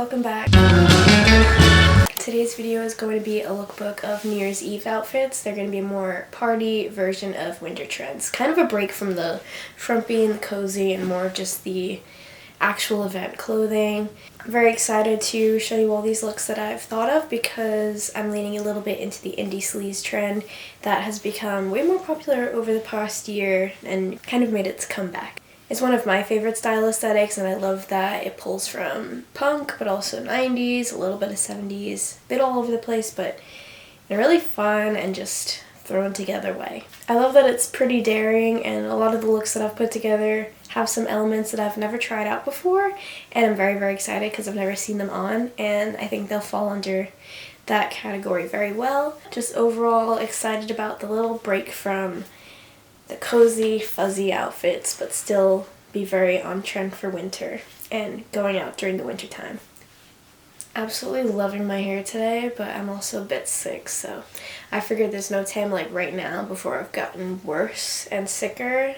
welcome back. Today's video is going to be a lookbook of New Year's Eve outfits. They're going to be a more party version of winter trends. Kind of a break from the frumpy and cozy and more of just the actual event clothing. I'm very excited to show you all these looks that I've thought of because I'm leaning a little bit into the indie sleaze trend that has become way more popular over the past year and kind of made its comeback. It's one of my favorite style aesthetics, and I love that it pulls from punk, but also 90s, a little bit of 70s, a bit all over the place, but in a really fun and just thrown together way. I love that it's pretty daring, and a lot of the looks that I've put together have some elements that I've never tried out before, and I'm very, very excited because I've never seen them on, and I think they'll fall under that category very well. Just overall excited about the little break from the cozy, fuzzy outfits, but still be very on trend for winter and going out during the winter time. Absolutely loving my hair today, but I'm also a bit sick, so I figured there's no time like right now before I've gotten worse and sicker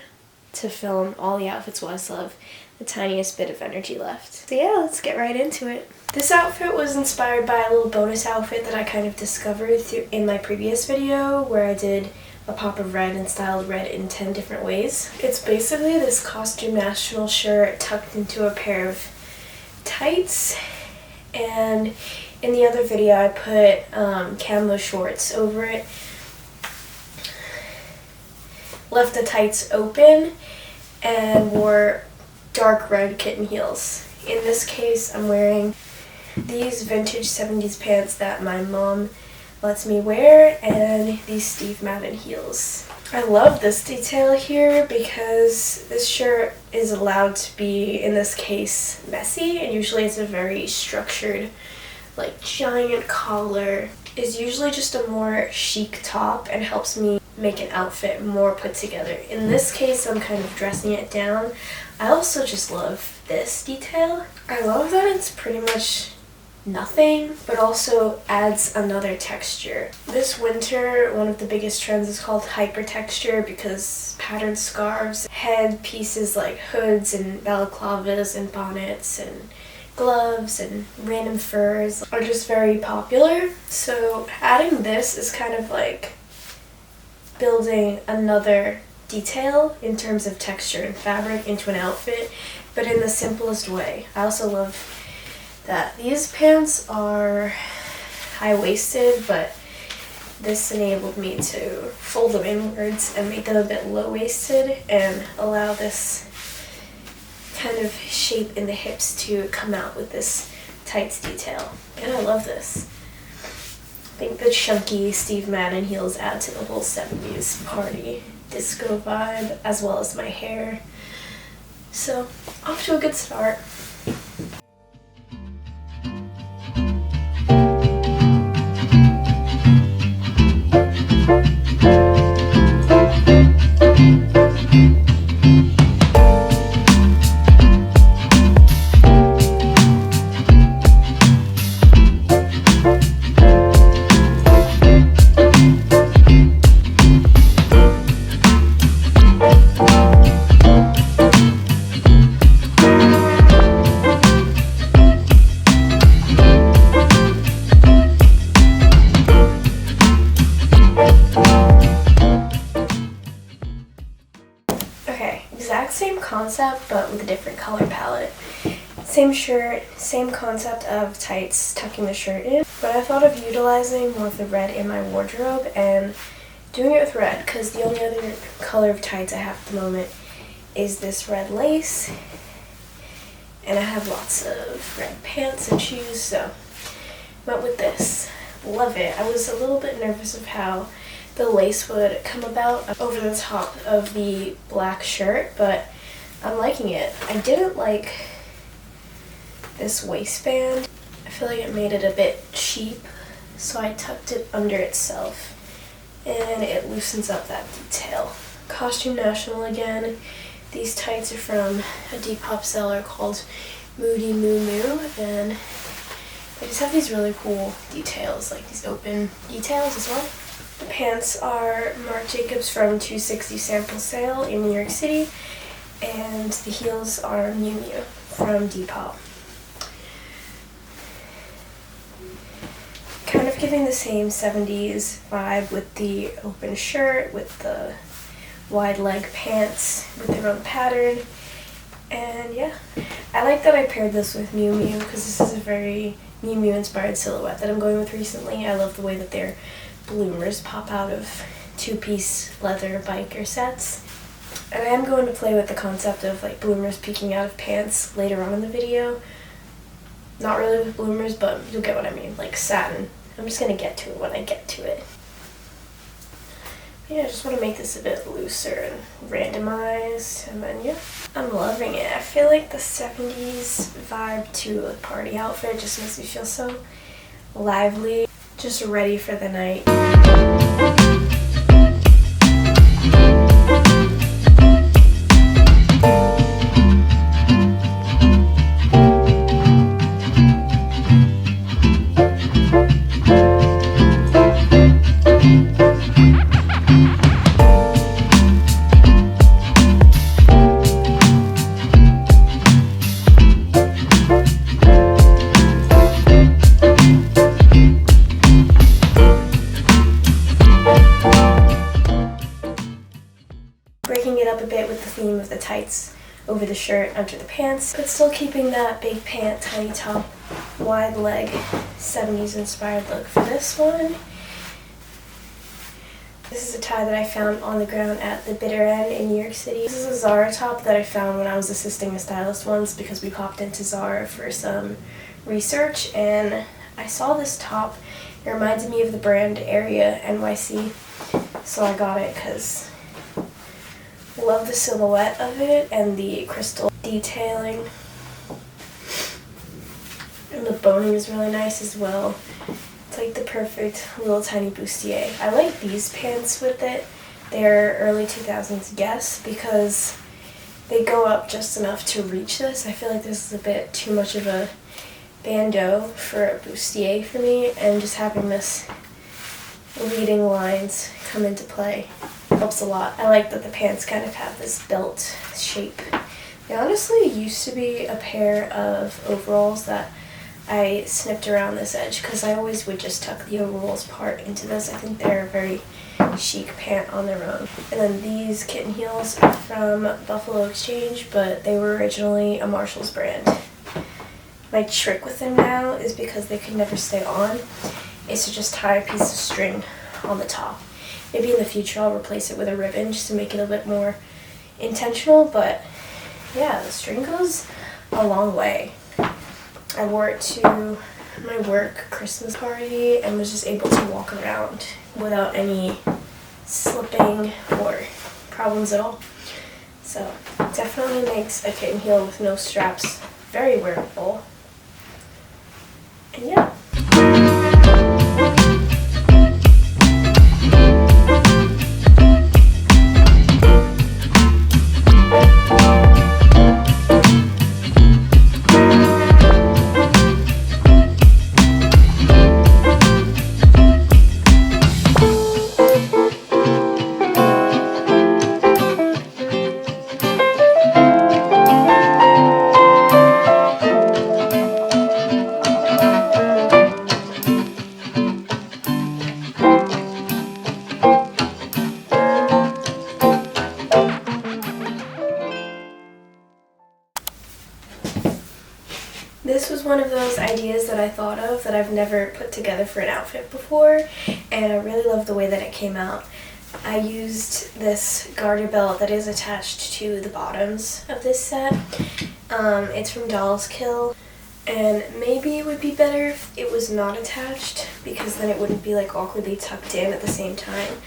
to film all the outfits while I still have the tiniest bit of energy left. So yeah, let's get right into it. This outfit was inspired by a little bonus outfit that I kind of discovered in my previous video where I did a pop of red and styled red in 10 different ways. It's basically this costume national shirt tucked into a pair of tights, and in the other video I put camo shorts over it, left the tights open, and wore dark red kitten heels. In this case I'm wearing these vintage 70s pants that my mom lets me wear, and these Steve Madden heels. I love this detail here because this shirt is allowed to be, in this case, messy, and usually it's a very structured, like giant collar. Is usually just a more chic top and helps me make an outfit more put together. In this case, I'm kind of dressing it down. I also just love this detail. I love that it's pretty much nothing, but also adds another texture. This winter, one of the biggest trends is called hyper texture because patterned scarves, head pieces like hoods and balaclavas and bonnets and gloves and random furs are just very popular. So adding this is kind of like building another detail in terms of texture and fabric into an outfit, but in the simplest way. I also love that these pants are high-waisted, but this enabled me to fold them inwards and make them a bit low-waisted and allow this kind of shape in the hips to come out with this tights detail. And I love this. I think the chunky Steve Madden heels add to the whole 70s party disco vibe, as well as my hair. So, off to a good start. Exact same concept, but with a different color palette. Same shirt, same concept of tights tucking the shirt in, but I thought of utilizing more of the red in my wardrobe and doing it with red because the only other color of tights I have at the moment is this red lace, and I have lots of red pants and shoes, so went with this. Love it. I was a little bit nervous of how the lace would come about over the top of the black shirt, but I'm liking it. I didn't like this waistband. I feel like it made it a bit cheap, so I tucked it under itself, and it loosens up that detail. Costume National again. These tights are from a Depop seller called Moody Moo Moo, and they just have these really cool details, like these open details as well. The pants are Marc Jacobs from 260 Sample Sale in New York City, and the heels are Miu Miu from Depop. Kind of giving the same 70s vibe with the open shirt, with the wide leg pants with their own pattern. And yeah, I like that I paired this with Miu Miu because this is a very Miu Miu inspired silhouette that I'm going with recently. I love the way that their bloomers pop out of two-piece leather biker sets. And I am going to play with the concept of like bloomers peeking out of pants later on in the video. Not really with bloomers, but you'll get what I mean, like satin. I'm just going to get to it when I get to it. Yeah, I just want to make this a bit looser and randomized, and then yeah, I'm loving it. I feel like the 70s vibe to a party outfit just makes me feel so lively, just ready for the night. Breaking it up a bit with the theme of the tights over the shirt, under the pants, but still keeping that big pant, tiny top, wide leg, 70s inspired look for this one. This is a tie that I found on the ground at the Bitter End in New York City. This is a Zara top that I found when I was assisting a stylist once because we popped into Zara for some research, and I saw this top. It reminded me of the brand Area NYC, so I got it because I love the silhouette of it and the crystal detailing. And the boning is really nice as well. It's like the perfect little tiny bustier. I like these pants with it. They're early 2000s Guess because they go up just enough to reach this. I feel like this is a bit too much of a bandeau for a bustier for me, and just having this leading lines come into play helps a lot. I like that the pants kind of have this belt shape. They honestly used to be a pair of overalls that I snipped around this edge because I always would just tuck the overalls part into this. I think they're a very chic pant on their own. And then these kitten heels are from Buffalo Exchange, but they were originally a Marshall's brand. My trick with them now is because they could never stay on, is to just tie a piece of string on the top. Maybe in the future I'll replace it with a ribbon just to make it a bit more intentional, but yeah, the string goes a long way. I wore it to my work Christmas party and was just able to walk around without any slipping or problems at all. So definitely makes a kitten heel with no straps very wearable. And yeah. This was one of those ideas that I thought of that I've never put together for an outfit before, and I really love the way that it came out. I used this garter belt that is attached to the bottoms of this set. It's from Doll's Kill, and maybe it would be better if it was not attached because then it wouldn't be like awkwardly tucked in at the same time.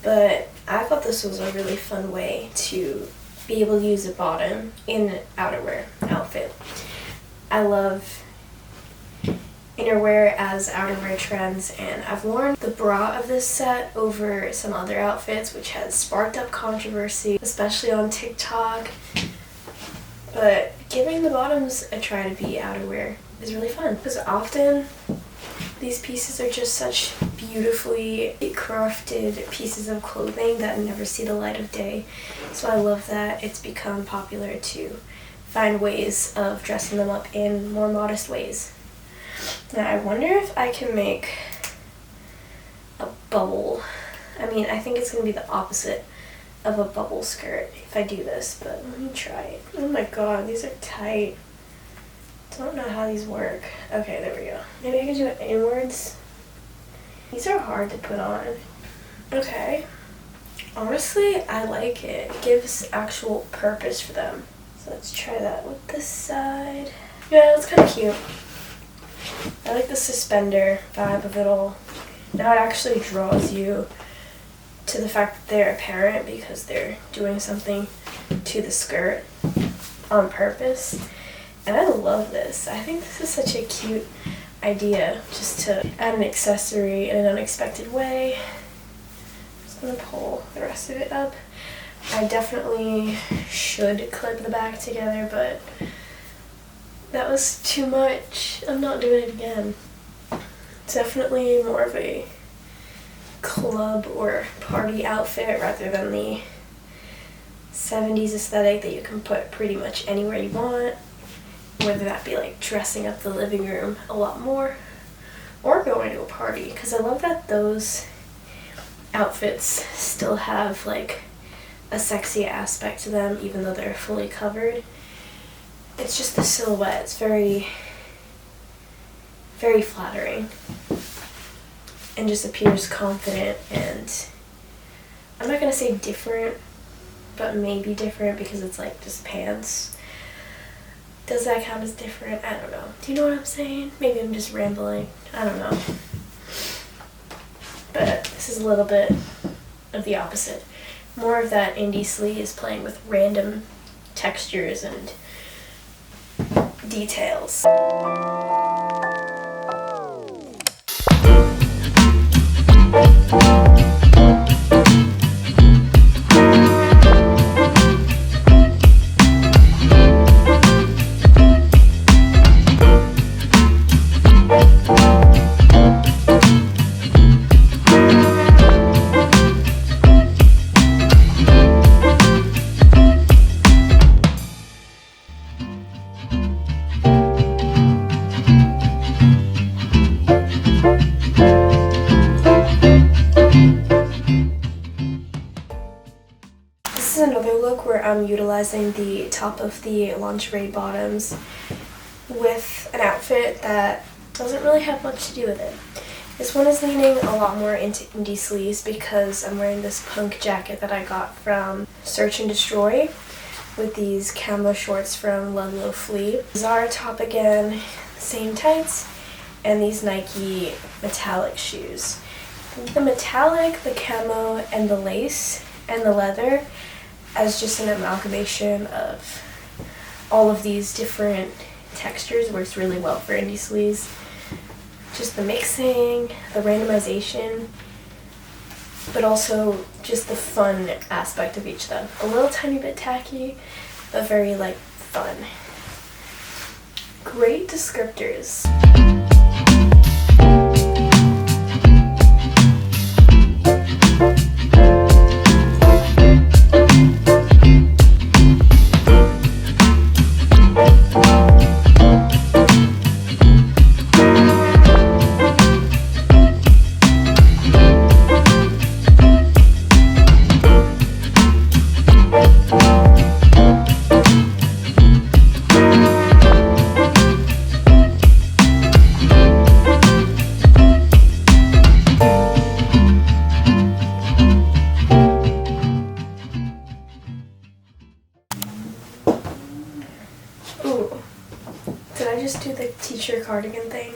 But I thought this was a really fun way to be able to use a bottom in an outerwear outfit. I love innerwear as outerwear trends, and I've worn the bra of this set over some other outfits, which has sparked up controversy, especially on TikTok. But giving the bottoms a try to be outerwear is really fun because often these pieces are just such beautifully crafted pieces of clothing that never see the light of day. So I love that it's become popular to find ways of dressing them up in more modest ways. Now I wonder if I can make bubble. I mean, I think it's going to be the opposite of a bubble skirt if I do this, but let me try it. Oh my god, these are tight. Don't know how these work. Okay, there we go. Maybe I can do it inwards. These are hard to put on. Okay. Honestly, I like it. It gives actual purpose for them. So let's try that with this side. Yeah, it's kind of cute. I like the suspender vibe of it all. Now it actually draws you to the fact that they're a parent because they're doing something to the skirt on purpose. And I love this. I think this is such a cute idea, just to add an accessory in an unexpected way. I'm just gonna pull the rest of it up. I definitely should clip the back together, but that was too much. I'm not doing it again. It's definitely more of a club or party outfit rather than the 70s aesthetic that you can put pretty much anywhere you want. Whether that be like dressing up the living room a lot more or going to a party, because I love that those outfits still have like a sexy aspect to them even though they're fully covered. It's just the silhouette. It's very, very flattering and just appears confident, and I'm not gonna say different, but maybe different because it's like just pants. Does that count as different? I don't know. Do you know what I'm saying? Maybe I'm just rambling. I don't know. But this is a little bit of the opposite. More of that indie sleeves playing with random textures and details. This is another look where I'm utilizing the top of the lingerie bottoms with an outfit that doesn't really have much to do with it. This one is leaning a lot more into indie sleeves because I'm wearing this punk jacket that I got from Search and Destroy with these camo shorts from Ludlow Flea. Zara top again, same tights, and these Nike metallic shoes. The metallic, the camo, and the lace, and the leather as just an amalgamation of all of these different textures works really well for indie sleeves. Just the mixing, the randomization, but also just the fun aspect of each of them. A little tiny bit tacky, but very like fun. Great descriptors. Ooh, did I just do the teacher cardigan thing?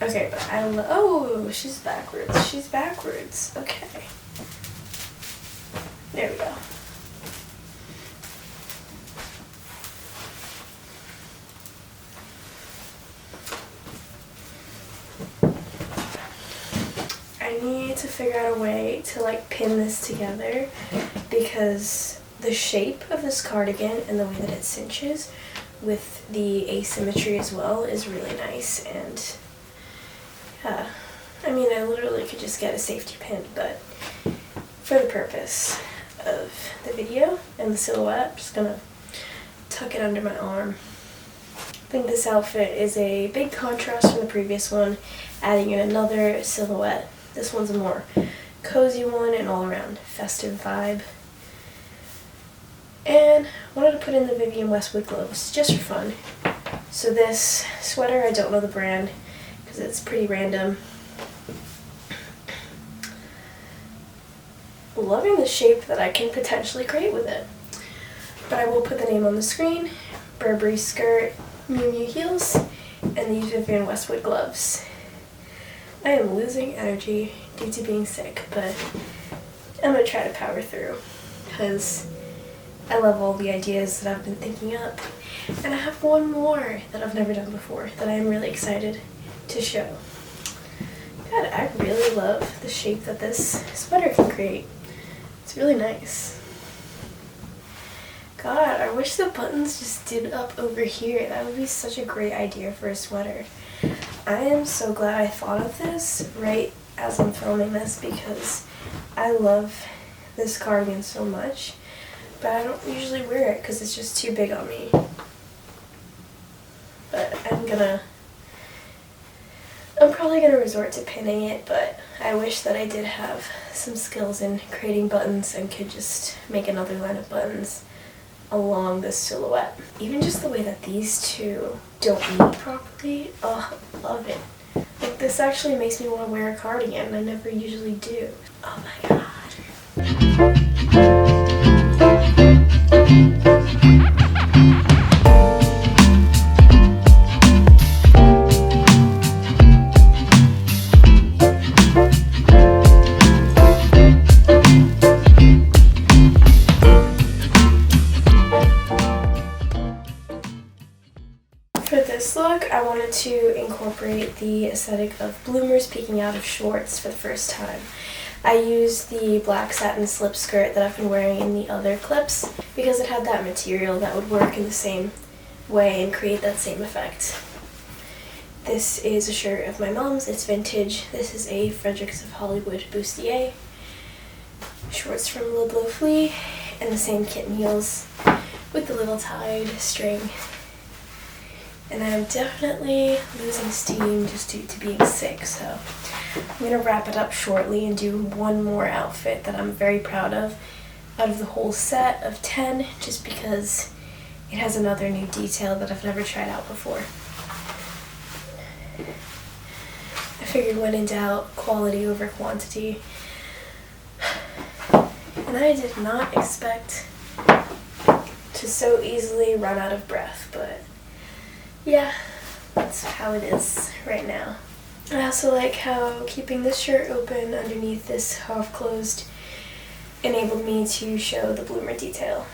Okay, but oh, she's backwards. She's backwards. Okay. There we go. I need to figure out a way to like pin this together because the shape of this cardigan and the way that it cinches with the asymmetry as well is really nice. And yeah, I mean, I literally could just get a safety pin, but for the purpose of the video and the silhouette, I'm just gonna tuck it under my arm. I think this outfit is a big contrast from the previous one, adding in another silhouette This one's a more cozy one and all around festive vibe. And I wanted to put in the Vivienne Westwood gloves just for fun. So this sweater, I don't know the brand because it's pretty random. Loving the shape that I can potentially create with it. But I will put the name on the screen. Burberry skirt, Miu Miu heels, and these Vivienne Westwood gloves. I am losing energy due to being sick, but I'm going to try to power through because I love all the ideas that I've been thinking up. And I have one more that I've never done before that I'm really excited to show. God, I really love the shape that this sweater can create. It's really nice. God, I wish the buttons just did up over here. That would be such a great idea for a sweater. I am so glad I thought of this right as I'm filming this because I love this cardigan so much, but I don't usually wear it because it's just too big on me. But I'm probably gonna resort to pinning it, but I wish that I did have some skills in creating buttons and could just make another line of buttons along this silhouette. Even just the way that these two don't meet properly, oh, I love it. Like, this actually makes me want to wear a cardigan, and I never usually do. Oh my god. For this look, I wanted to incorporate the aesthetic of bloomers peeking out of shorts for the first time. I used the black satin slip skirt that I've been wearing in the other clips because it had that material that would work in the same way and create that same effect. This is a shirt of my mom's. It's vintage. This is a Fredericks of Hollywood bustier. Shorts from Lookbook Flea and the same kitten heels with the little tied string. And I'm definitely losing steam just due to being sick, so I'm going to wrap it up shortly and do one more outfit that I'm very proud of out of the whole set of 10, just because it has another new detail that I've never tried out before. I figured when in doubt, quality over quantity. And I did not expect to so easily run out of breath, but yeah, that's how it is right now. I also like how keeping this shirt open underneath this half-closed enabled me to show the bloomer detail.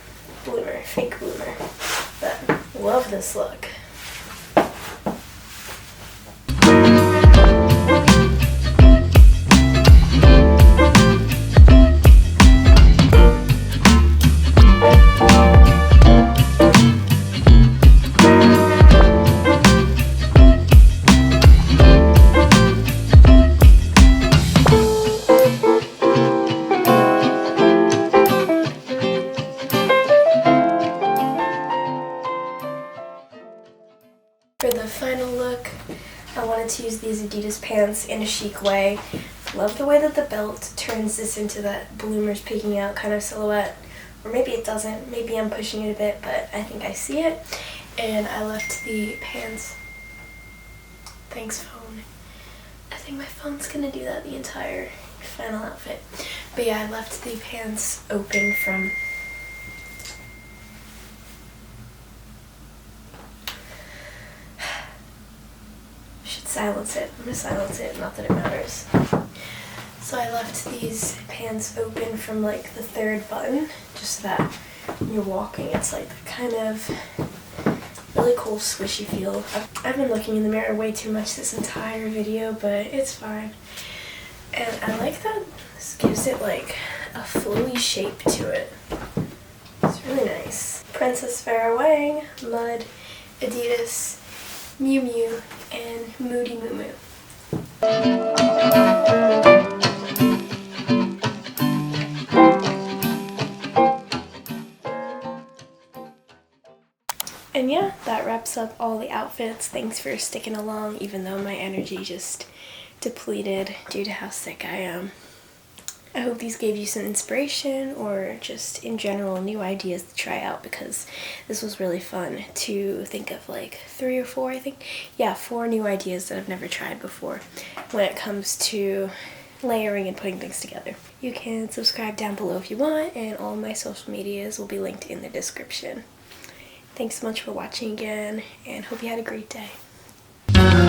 Bloomer, fake bloomer. But love this look. For the final look, I wanted to use these Adidas pants in a chic way. Love the way that the belt turns this into that bloomers peeking out kind of silhouette. Or maybe it doesn't, maybe I'm pushing it a bit, but I think I see it. And I left the pants, thanks phone. I think my phone's gonna do that the entire final outfit. But yeah, I left the pants open from silence it. I'm gonna silence it, not that it matters. So I left these pants open from like the third button, just so that when you're walking, it's like the kind of really cool squishy feel. I've been looking in the mirror way too much this entire video, but it's fine. And I like that this gives it like a flowy shape to it. It's really nice. Princess Farrah Wang, Mud, Adidas, Miu Miu, and Moody Moo Moo. And yeah, that wraps up all the outfits. Thanks for sticking along, even though my energy just depleted due to how sick I am. I hope these gave you some inspiration or just in general new ideas to try out, because this was really fun to think of like 3 or 4, I think. Yeah, 4 new ideas that I've never tried before when it comes to layering and putting things together. You can subscribe down below if you want, and all my social medias will be linked in the description. Thanks so much for watching again, and hope you had a great day.